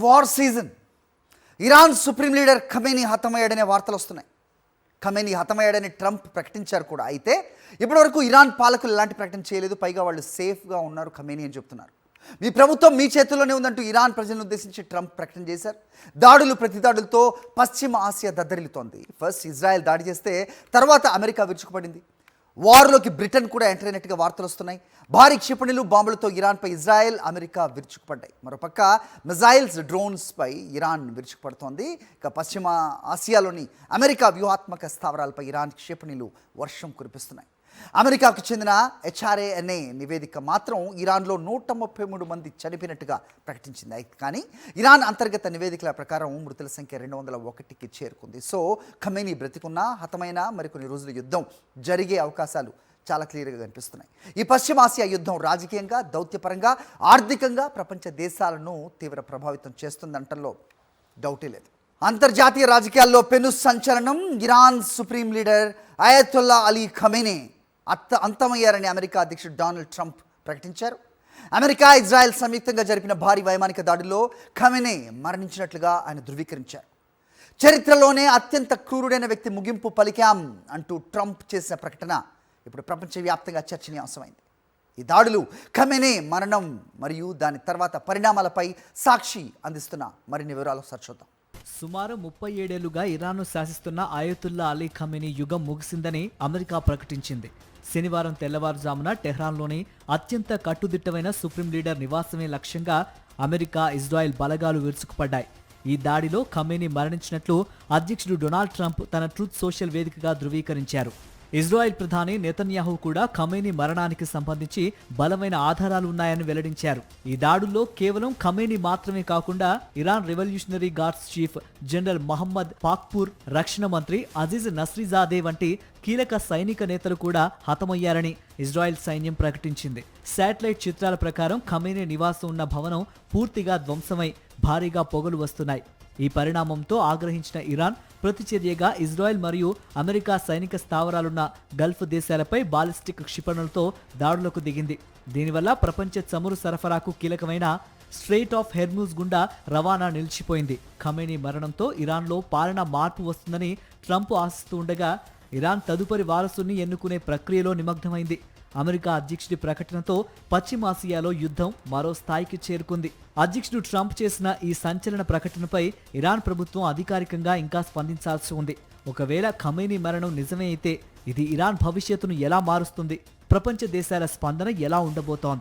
War season. Iran supreme leader Khamenei హతమయ్యాడనే వార్తలు వస్తున్నాయి. ఖమేనీ హతమయ్యాడని ట్రంప్ ప్రకటించారు కూడా. అయితే ఇప్పటివరకు ఇరాన్ పాలకులు ఎలాంటి ప్రకటన చేయలేదు. పైగా వాళ్ళు సేఫ్గా ఉన్నారు ఖమేనీ అని చెప్తున్నారు. మీ ప్రభుత్వం మీ చేతుల్లోనే ఉందంటూ ఇరాన్ ప్రజలను ఉద్దేశించి ట్రంప్ ప్రకటన చేశారు. దాడులు ప్రతిదాడులతో పశ్చిమ ఆసియా దద్దరిల్లుతోంది. ఫస్ట్ ఇజ్రాయెల్ దాడి చేస్తే తర్వాత అమెరికా విరుచుకుపడింది. వార్లోకి బ్రిటన్ కూడా ఎంటర్ అయినట్టుగా వార్తలు వస్తున్నాయి. భారీ క్షిపణులు బాంబులతో ఇరాన్పై ఇజ్రాయెల్ అమెరికా విరుచుకుపడ్డాయి. మరోపక్క మిజైల్స్ డ్రోన్స్పై ఇరాన్ విరుచుకుపడుతోంది. ఇక పశ్చిమ ఆసియాలోని అమెరికా వ్యూహాత్మక స్థావరాలపై ఇరాన్ క్షిపణులు వర్షం కురిపిస్తున్నాయి. అమెరికాకు చెందిన HRANA నివేదిక మాత్రం ఇరాన్లో 133 మంది చనిపోయినట్టుగా ప్రకటించింది. కానీ ఇరాన్ అంతర్గత నివేదికల ప్రకారం మృతుల సంఖ్య 201కి చేరుకుంది. సో ఖమేనీ బ్రతికున్నా హతమైన మరికొన్ని రోజుల యుద్ధం జరిగే అవకాశాలు చాలా క్లియర్గా కనిపిస్తున్నాయి. ఈ పశ్చిమాసియా యుద్ధం రాజకీయంగా, దౌత్యపరంగా, ఆర్థికంగా ప్రపంచ దేశాలను తీవ్ర ప్రభావితం చేస్తుందంటంలో డౌటే లేదు. అంతర్జాతీయ రాజకీయాల్లో పెను సంచలనం. Iran supreme leader Ayatollah Ali Khamenei అంతమయ్యారని అమెరికా అధ్యక్షుడు డొనాల్డ్ ట్రంప్ ప్రకటించారు. అమెరికా, ఇజ్రాయెల్ సంయుక్తంగా జరిపిన భారీ వైమానిక దాడిలో ఖమేనీ మరణించినట్లుగా ఆయన ధృవీకరించారు. చరిత్రలోనే అత్యంత క్రూరుడైన వ్యక్తి ముగింపు పలికాం అంటూ ట్రంప్ చేసిన ప్రకటన ఇప్పుడు ప్రపంచవ్యాప్తంగా చర్చనీయాంశమైంది. ఈ దాడులు, ఖమేనీ మరణం మరియు దాని తర్వాత పరిణామాలపై సాక్షి అందిస్తున్న మరిన్ని వివరాలు ఒకసారి చూద్దాం. సుమారు 37 ఏళ్లుగా ఇరాన్ను శాసిస్తున్న అయతుల్లా అలీ ఖమేనీ యుగం ముగిసిందని అమెరికా ప్రకటించింది. శనివారం తెల్లవారుజామున టెహ్రాన్లోని అత్యంత కట్టుదిట్టమైన సుప్రీం లీడర్ నివాసమే లక్ష్యంగా అమెరికా, ఇజ్రాయెల్ బలగాలు విరుచుకుపడ్డాయి. ఈ దాడిలో ఖమేనీ మరణించినట్లు అధ్యక్షుడు డొనాల్డ్ ట్రంప్ తన ట్రూత్ సోషల్ వేదికగా ధృవీకరించారు. ఇజ్రాయెల్ ప్రధాని నెతన్యాహు కూడా ఖమేనీ మరణానికి సంబంధించి బలమైన ఆధారాలు ఉన్నాయని వెల్లడించారు. ఈ దాడుల్లో కేవలం ఖమేనీ మాత్రమే కాకుండా Iran revolutionary guards chief general Mohammad Pakpour, రక్షణ మంత్రి అజీజ్ నస్రిజాదే వంటి కీలక సైనిక నేతలు కూడా హతమయ్యారని ఇజ్రాయెల్ సైన్యం ప్రకటించింది. శాటిలైట్ చిత్రాల ప్రకారం ఖమేనీ నివాసం ఉన్న భవనం పూర్తిగా ధ్వంసమై భారీగా పొగలు వస్తున్నాయి. ఈ పరిణామంతో ఆగ్రహించిన ఇరాన్ ప్రతిచర్యగా ఇజ్రాయెల్ మరియు అమెరికా సైనిక స్థావరాలున్న గల్ఫ్ దేశాలపై బాలిస్టిక్ క్షిపణులతో దాడులకు దిగింది. దీనివల్ల ప్రపంచ చమురు సరఫరాకు కీలకమైన స్ట్రెయిట్ ఆఫ్ హెర్మూజ్ గుండా రవాణా నిలిచిపోయింది. ఖమేనీ మరణంతో ఇరాన్లో పాలన మార్పు వస్తుందని ట్రంప్ ఆశిస్తూ ఉండగా ఇరాన్ తదుపరి వారసుని ఎన్నుకునే ప్రక్రియలో నిమగ్నమైంది. అమెరికా అధ్యక్షుడి ప్రకటనతో పశ్చిమాసియాలో యుద్ధం మరో స్థాయికి చేరుకుంది. అధ్యక్షుడు ట్రంప్ చేసిన ఈ సంచలన ప్రకటనపై ఇరాన్ ప్రభుత్వం అధికారికంగా ఇంకా స్పందించాల్సి ఉంది. ఒకవేళ ఖమేనీ మరణం నిజమే అయితే ఇది ఇరాన్ భవిష్యత్తును ఎలా మారుస్తుంది? ప్రపంచ దేశాల స్పందన ఎలా ఉండబోతోంది?